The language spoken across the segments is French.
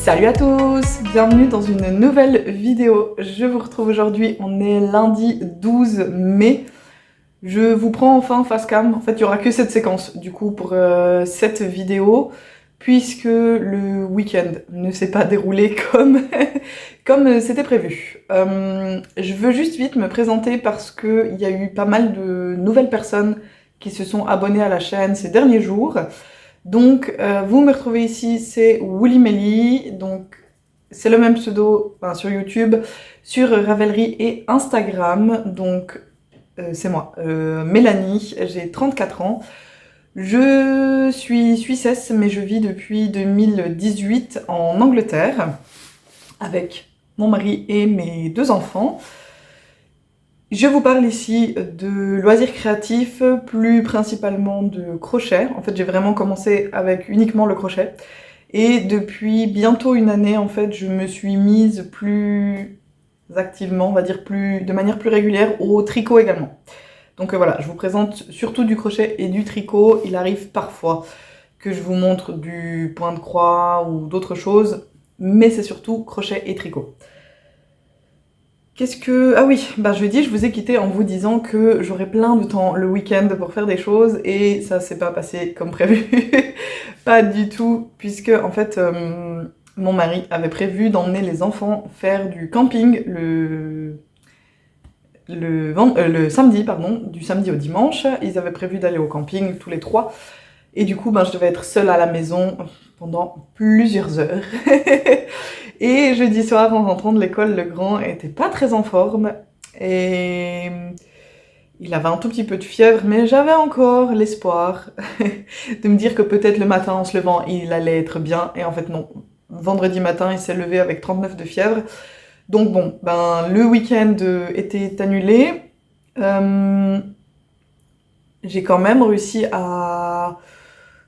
Salut à tous, bienvenue dans une nouvelle vidéo. Je vous retrouve aujourd'hui, on est lundi 12 mai. Je vous prends enfin face cam, en fait il n'y aura que cette séquence du coup pour cette vidéo, puisque le week-end ne s'est pas déroulé comme c'était prévu. Je veux juste vite me présenter parce qu'il y a eu pas mal de nouvelles personnes qui se sont abonnées à la chaîne ces derniers jours. Donc, vous me retrouvez ici, c'est Woolly Melly, donc c'est le même pseudo sur YouTube, sur Ravelry et Instagram, donc c'est moi, Mélanie, j'ai 34 ans, je suis suissesse, mais je vis depuis 2018 en Angleterre, avec mon mari et mes 2 enfants. Je vous parle ici de loisirs créatifs, plus principalement de crochet. En fait, j'ai vraiment commencé avec uniquement le crochet. Et depuis bientôt une année, en fait, je me suis mise plus activement, on va dire de manière plus régulière, au tricot également. Donc voilà, je vous présente surtout du crochet et du tricot. Il arrive parfois que je vous montre du point de croix ou d'autres choses, mais c'est surtout crochet et tricot. Ah oui, jeudi, je vous ai quitté en vous disant que j'aurais plein de temps le week-end pour faire des choses et ça s'est pas passé comme prévu. Pas du tout, puisque en fait, mon mari avait prévu d'emmener les enfants faire du camping le samedi, du samedi au dimanche. Ils avaient prévu d'aller au camping tous les 3. Et du coup, je devais être seule à la maison pendant plusieurs heures. Et jeudi soir, en rentrant de l'école, le grand était pas très en forme. Et il avait un tout petit peu de fièvre, mais j'avais encore l'espoir de me dire que peut-être le matin, en se levant, il allait être bien. Et en fait, non. Vendredi matin, il s'est levé avec 39 de fièvre. Donc bon, le week-end était annulé. J'ai quand même réussi à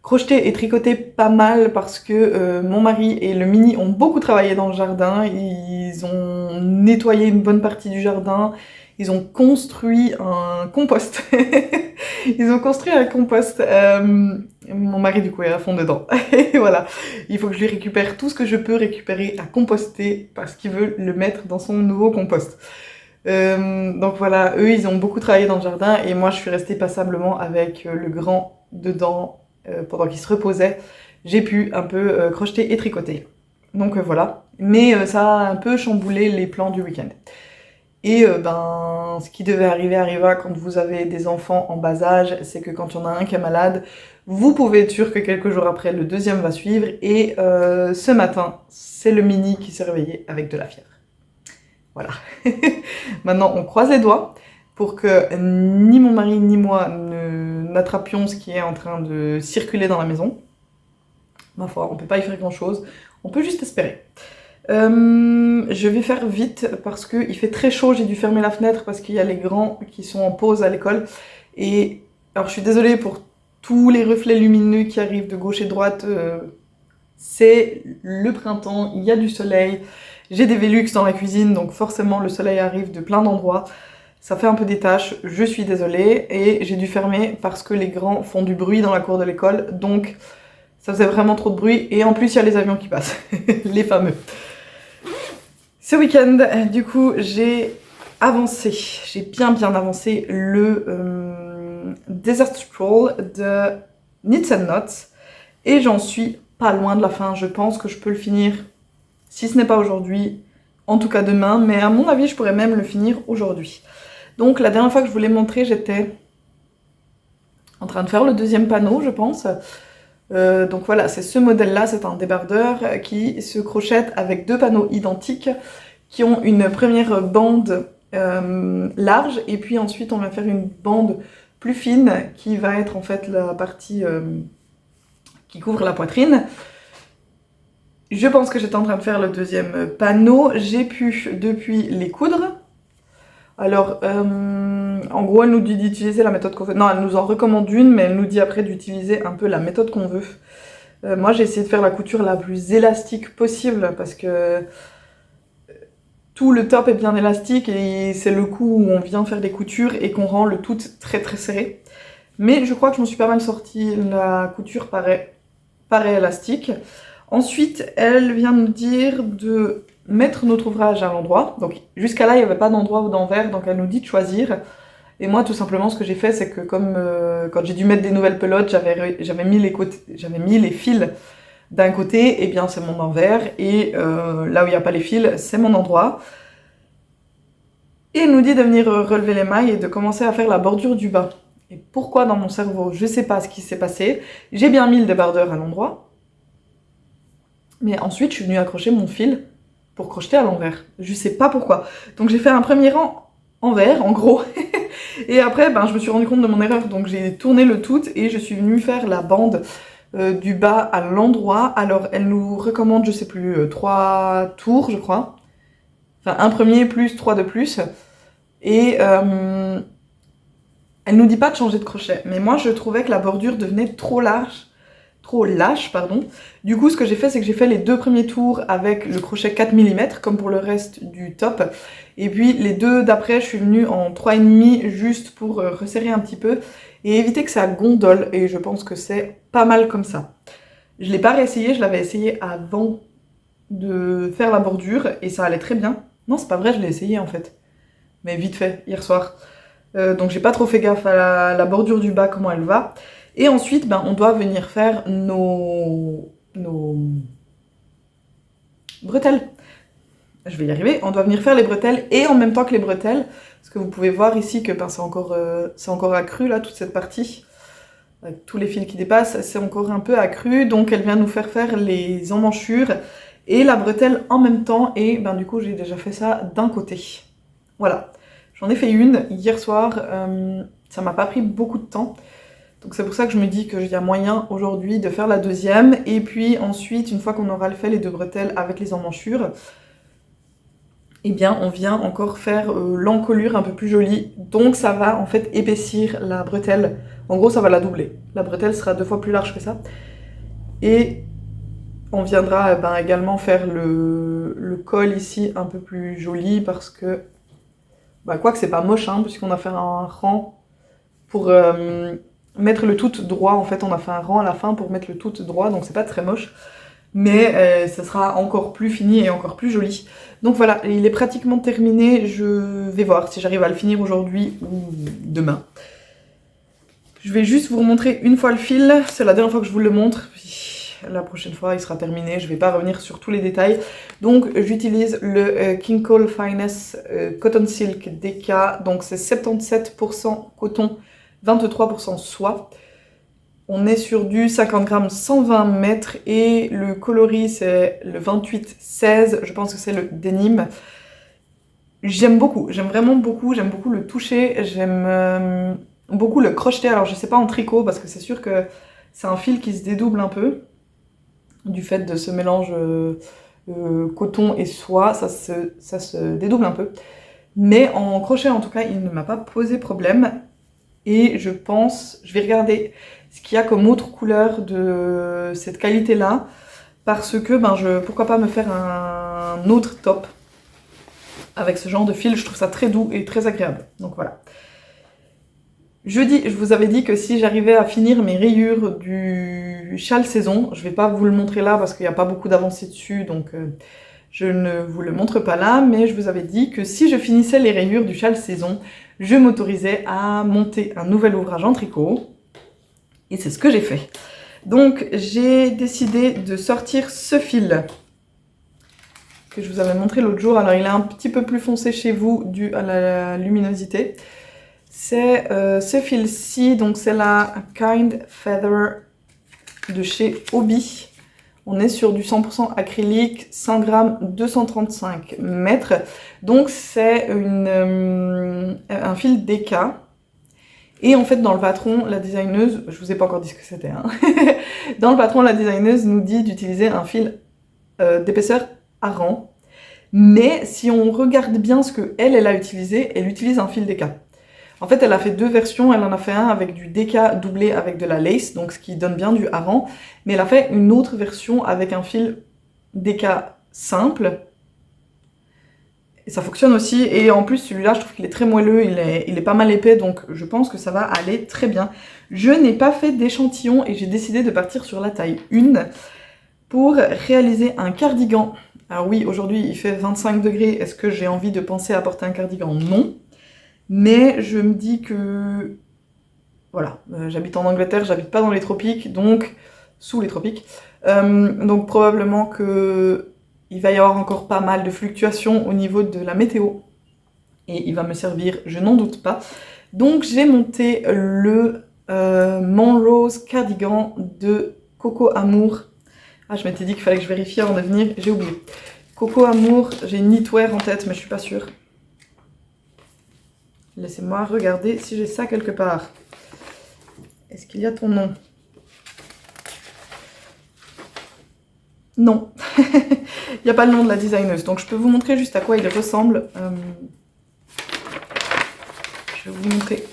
crocheter et tricoter pas mal parce que mon mari et le mini ont beaucoup travaillé dans le jardin. Ils ont nettoyé une bonne partie du jardin. Ils ont construit un compost. Mon mari, du coup, est à fond dedans. Et voilà. Il faut que je lui récupère tout ce que je peux récupérer à composter parce qu'il veut le mettre dans son nouveau compost. Donc voilà, eux, ils ont beaucoup travaillé dans le jardin et moi, je suis restée passablement avec le grand dedans pendant qu'il se reposait. J'ai pu un peu crocheter et tricoter. Donc voilà. Mais ça a un peu chamboulé les plans du week-end. Et ce qui devait arriver arriva quand vous avez des enfants en bas âge, c'est que quand il y en a un qui est malade, vous pouvez être sûr que quelques jours après, le deuxième va suivre. Et ce matin, c'est le mini qui s'est réveillé avec de la fièvre. Voilà. Maintenant, on croise les doigts pour que ni mon mari ni moi n'attrapions ce qui est en train de circuler dans la maison. Ma foi, on peut pas y faire grand-chose. On peut juste espérer. Je vais faire vite parce qu'il fait très chaud, j'ai dû fermer la fenêtre parce qu'il y a les grands qui sont en pause à l'école. Et alors je suis désolée pour tous les reflets lumineux qui arrivent de gauche et de droite. C'est le printemps, il y a du soleil. J'ai des Velux dans la cuisine, donc forcément le soleil arrive de plein d'endroits. Ça fait un peu des taches, je suis désolée. Et j'ai dû fermer parce que les grands font du bruit dans la cour de l'école. Donc ça faisait vraiment trop de bruit. Et en plus, il y a les avions qui passent, les fameux. Ce week-end, du coup, j'ai bien avancé le Desert Stroll de Knits and Knots. Et j'en suis pas loin de la fin. Je pense que je peux le finir, si ce n'est pas aujourd'hui, en tout cas demain. Mais à mon avis, je pourrais même le finir aujourd'hui. Donc la dernière fois que je vous l'ai montré, j'étais en train de faire le deuxième panneau, je pense. Donc voilà, c'est ce modèle-là, c'est un débardeur qui se crochette avec 2 panneaux identiques qui ont une première bande large et puis ensuite on va faire une bande plus fine qui va être en fait la partie qui couvre la poitrine. Je pense que j'étais en train de faire le deuxième panneau, j'ai pu depuis les coudre. Alors, en gros, elle nous dit d'utiliser la méthode qu'on veut. Non, elle nous en recommande une, mais elle nous dit après d'utiliser un peu la méthode qu'on veut. Moi, j'ai essayé de faire la couture la plus élastique possible, parce que tout le top est bien élastique, et c'est le coup où on vient faire des coutures et qu'on rend le tout très très serré. Mais je crois que je m'en suis pas mal sortie, la couture paraît élastique. Ensuite, elle vient nous dire de mettre notre ouvrage à l'endroit. Donc jusqu'à là, il n'y avait pas d'endroit ou d'envers, donc elle nous dit de choisir. Et moi, tout simplement, ce que j'ai fait, c'est que comme quand j'ai dû mettre des nouvelles pelotes, j'avais mis les fils d'un côté, et bien c'est mon envers, et là où il n'y a pas les fils, c'est mon endroit. Et elle nous dit de venir relever les mailles et de commencer à faire la bordure du bas. Et pourquoi dans mon cerveau, je sais pas ce qui s'est passé. J'ai bien mis le débardeur à l'endroit, mais ensuite je suis venue accrocher mon fil pour crocheter à l'envers. Je sais pas pourquoi. Donc j'ai fait un premier rang envers, en gros. Et après, je me suis rendu compte de mon erreur, donc j'ai tourné le tout et je suis venue faire la bande du bas à l'endroit. Alors elle nous recommande, je sais plus, 3 tours, je crois. Enfin, un premier plus 3 de plus. Et elle nous dit pas de changer de crochet. Mais moi, je trouvais que la bordure devenait trop lâche. Du coup, ce que j'ai fait, c'est que j'ai fait les 2 premiers tours avec le crochet 4 mm, comme pour le reste du top. Et puis, les 2 d'après, je suis venue en 3,5, juste pour resserrer un petit peu et éviter que ça gondole. Et je pense que c'est pas mal comme ça. Je l'ai pas réessayé, je l'avais essayé avant de faire la bordure et ça allait très bien. Non, c'est pas vrai, je l'ai essayé en fait. Mais vite fait, hier soir. Donc j'ai pas trop fait gaffe à la bordure du bas, comment elle va. Et ensuite, on doit venir faire nos bretelles. Je vais y arriver. On doit venir faire les bretelles et en même temps que les bretelles, parce que vous pouvez voir ici que c'est encore accru là, toute cette partie, avec tous les fils qui dépassent, c'est encore un peu accru. Donc elle vient nous faire les emmanchures et la bretelle en même temps. Et du coup, j'ai déjà fait ça d'un côté. Voilà. J'en ai fait une hier soir. Ça m'a pas pris beaucoup de temps. Donc c'est pour ça que je me dis qu'il y a moyen aujourd'hui de faire la deuxième. Et puis ensuite, une fois qu'on aura fait les 2 bretelles avec les emmanchures, eh bien on vient encore faire l'encolure un peu plus jolie. Donc ça va en fait épaissir la bretelle. En gros, ça va la doubler. La bretelle sera 2 fois plus large que ça. Et on viendra également faire le col ici un peu plus joli parce que, quoique c'est pas moche, puisqu'on a fait un rang pour mettre le tout droit. En fait, on a fait un rang à la fin pour mettre le tout droit, donc c'est pas très moche. Mais ça sera encore plus fini et encore plus joli. Donc voilà, il est pratiquement terminé. Je vais voir si j'arrive à le finir aujourd'hui ou demain. Je vais juste vous remontrer une fois le fil. C'est la dernière fois que je vous le montre. La prochaine fois, il sera terminé. Je vais pas revenir sur tous les détails. Donc, j'utilise le King Cole Finesse Cotton Silk DK. Donc, c'est 77% coton, 23% soie. On est sur du 50 grammes, 120 mètres. Et le coloris, c'est le 28-16. Je pense que c'est le denim. J'aime beaucoup. J'aime vraiment beaucoup. J'aime beaucoup le toucher. J'aime beaucoup le crocheter. Alors, je sais pas en tricot parce que c'est sûr que c'est un fil qui se dédouble un peu. Du fait de ce mélange coton et soie, ça se dédouble un peu. Mais en crochet, en tout cas, il ne m'a pas posé problème. Et je vais regarder ce qu'il y a comme autre couleur de cette qualité-là. Parce que, pourquoi pas me faire un autre top avec ce genre de fil. Je trouve ça très doux et très agréable. Donc voilà. Je vous avais dit que si j'arrivais à finir mes rayures du châle saison, je vais pas vous le montrer là parce qu'il n'y a pas beaucoup d'avancée dessus, donc je ne vous le montre pas là, mais je vous avais dit que si je finissais les rayures du châle saison, je m'autorisais à monter un nouvel ouvrage en tricot, et c'est ce que j'ai fait. Donc j'ai décidé de sortir ce fil que je vous avais montré l'autre jour. Alors il est un petit peu plus foncé chez vous dû à la luminosité. C'est ce fil-ci, donc c'est la Kind Feather de chez Hobbii. On est sur du 100% acrylique, 100 grammes, 235 mètres. Donc c'est un fil DK. Et en fait, dans le patron, la designeuse, je vous ai pas encore dit ce que c'était, dans le patron, la designeuse nous dit d'utiliser un fil d'épaisseur Aran. Mais si on regarde bien ce qu'elle a utilisé, elle utilise un fil DK. En fait, elle a fait 2 versions. Elle en a fait un avec du DK doublé avec de la lace, donc ce qui donne bien du hareng. Mais elle a fait une autre version avec un fil DK simple. Et ça fonctionne aussi. Et en plus, celui-là, je trouve qu'il est très moelleux. Il est pas mal épais, donc je pense que ça va aller très bien. Je n'ai pas fait d'échantillon et j'ai décidé de partir sur la taille 1. pour réaliser un cardigan. Alors oui, aujourd'hui il fait 25 degrés, est-ce que j'ai envie de penser à porter un cardigan? Non. Mais je me dis que... Voilà, j'habite en Angleterre, j'habite pas dans les tropiques, donc... sous les tropiques. Donc probablement que il va y avoir encore pas mal de fluctuations au niveau de la météo. Et il va me servir, je n'en doute pas. Donc j'ai monté le Monrose Cardigan de Coco Amour. Ah, je m'étais dit qu'il fallait que je vérifie avant de venir, j'ai oublié. Coco Amour, j'ai Knitwear en tête, mais je suis pas sûre. Laissez-moi regarder si j'ai ça quelque part. Est-ce qu'il y a ton nom? Non, il n'y a pas le nom de la designeuse, donc je peux vous montrer juste à quoi il ressemble. Je vais vous montrer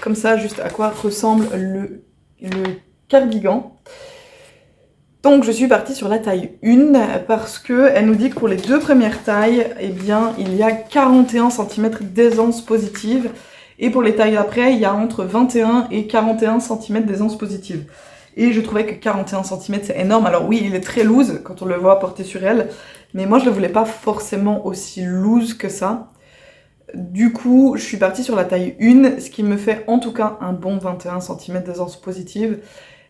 comme ça juste à quoi ressemble le cardigan. Donc je suis partie sur la taille 1 parce qu'elle nous dit que pour les 2 premières tailles, eh bien, il y a 41 cm d'aisance positive. Et pour les tailles d'après, il y a entre 21 et 41 cm d'aisance positive. Et je trouvais que 41 cm c'est énorme. Alors oui, il est très loose quand on le voit porté sur elle. Mais moi je ne le voulais pas forcément aussi loose que ça. Du coup, je suis partie sur la taille 1, ce qui me fait en tout cas un bon 21 cm d'aisance positive.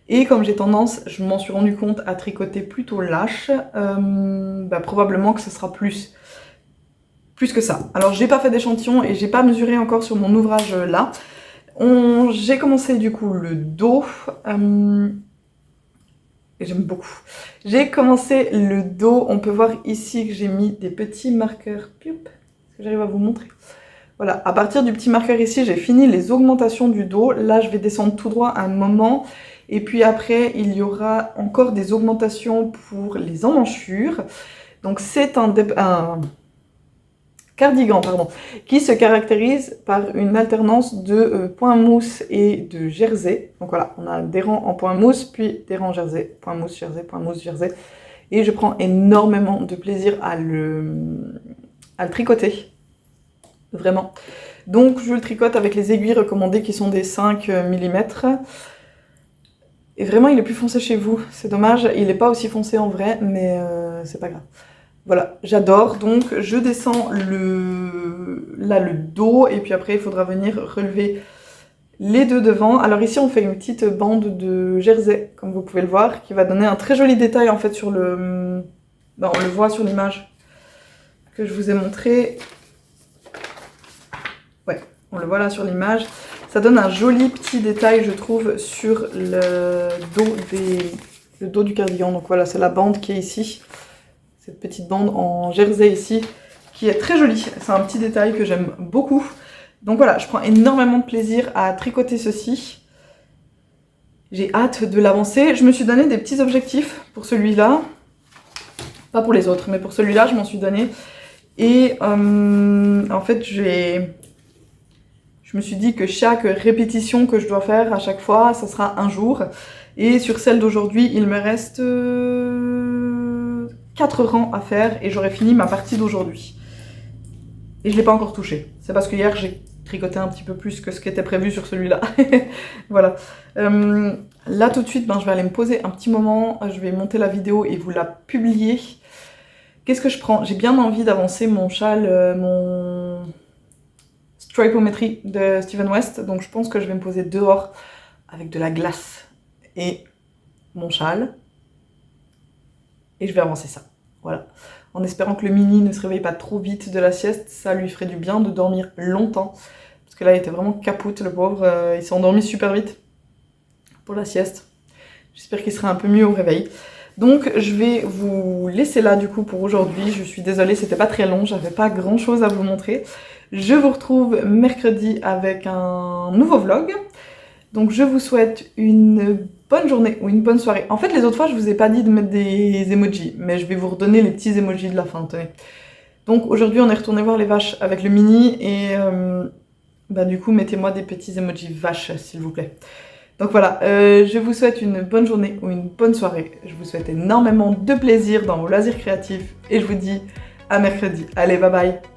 Et comme j'ai tendance, je m'en suis rendu compte, à tricoter plutôt lâche, probablement que ce sera plus que ça. Alors j'ai pas fait d'échantillon et j'ai pas mesuré encore sur mon ouvrage là. J'ai commencé du coup le dos, et j'aime beaucoup. J'ai commencé le dos, on peut voir ici que j'ai mis des petits marqueurs, est-ce que j'arrive à vous montrer? Voilà, à partir du petit marqueur ici, j'ai fini les augmentations du dos. Là, je vais descendre tout droit un moment. Et puis après, il y aura encore des augmentations pour les emmanchures. Donc c'est un cardigan, pardon, qui se caractérise par une alternance de point mousse et de jersey. Donc voilà, on a des rangs en point mousse, puis des rangs en jersey, point mousse, jersey. Et je prends énormément de plaisir à le tricoter. Vraiment. Donc je le tricote avec les aiguilles recommandées qui sont des 5 mm. Et vraiment il est plus foncé chez vous, c'est dommage, il n'est pas aussi foncé en vrai, mais c'est pas grave. Voilà, j'adore, donc je descends le dos, et puis après il faudra venir relever les 2 devant. Alors ici on fait une petite bande de jersey, comme vous pouvez le voir, qui va donner un très joli détail en fait sur le... on le voit sur l'image que je vous ai montré. Ouais, on le voit là sur l'image. Ça donne un joli petit détail, je trouve, sur le dos du cardigan. Donc voilà, c'est la bande qui est ici. Cette petite bande en jersey ici, qui est très jolie. C'est un petit détail que j'aime beaucoup. Donc voilà, je prends énormément de plaisir à tricoter ceci. J'ai hâte de l'avancer. Je me suis donné des petits objectifs pour celui-là. Pas pour les autres, mais pour celui-là, je m'en suis donné. Et en fait, je me suis dit que chaque répétition que je dois faire à chaque fois, ça sera un jour. Et sur celle d'aujourd'hui, il me reste 4 rangs à faire et j'aurai fini ma partie d'aujourd'hui. Et je ne l'ai pas encore touché. C'est parce que hier, j'ai tricoté un petit peu plus que ce qui était prévu sur celui-là. Voilà. Là, tout de suite, je vais aller me poser un petit moment. Je vais monter la vidéo et vous la publier. Qu'est-ce que je prends? J'ai bien envie d'avancer mon châle, mon Stripometry de Steven West. Donc je pense que je vais me poser dehors avec de la glace et mon châle. Et je vais avancer ça. Voilà. En espérant que le mini ne se réveille pas trop vite de la sieste. Ça lui ferait du bien de dormir longtemps. Parce que là, il était vraiment capoute, le pauvre. Il s'est endormi super vite pour la sieste. J'espère qu'il sera un peu mieux au réveil. Donc je vais vous laisser là du coup pour aujourd'hui. Je suis désolée, c'était pas très long, j'avais pas grand chose à vous montrer. Je vous retrouve mercredi avec un nouveau vlog. Donc je vous souhaite une bonne journée ou une bonne soirée. En fait les autres fois je vous ai pas dit de mettre des emojis, mais je vais vous redonner les petits emojis de la fin, tenez. Donc aujourd'hui on est retourné voir les vaches avec le mini et du coup mettez-moi des petits emojis vaches s'il vous plaît. Donc voilà, je vous souhaite une bonne journée ou une bonne soirée. Je vous souhaite énormément de plaisir dans vos loisirs créatifs et je vous dis à mercredi. Allez, bye bye!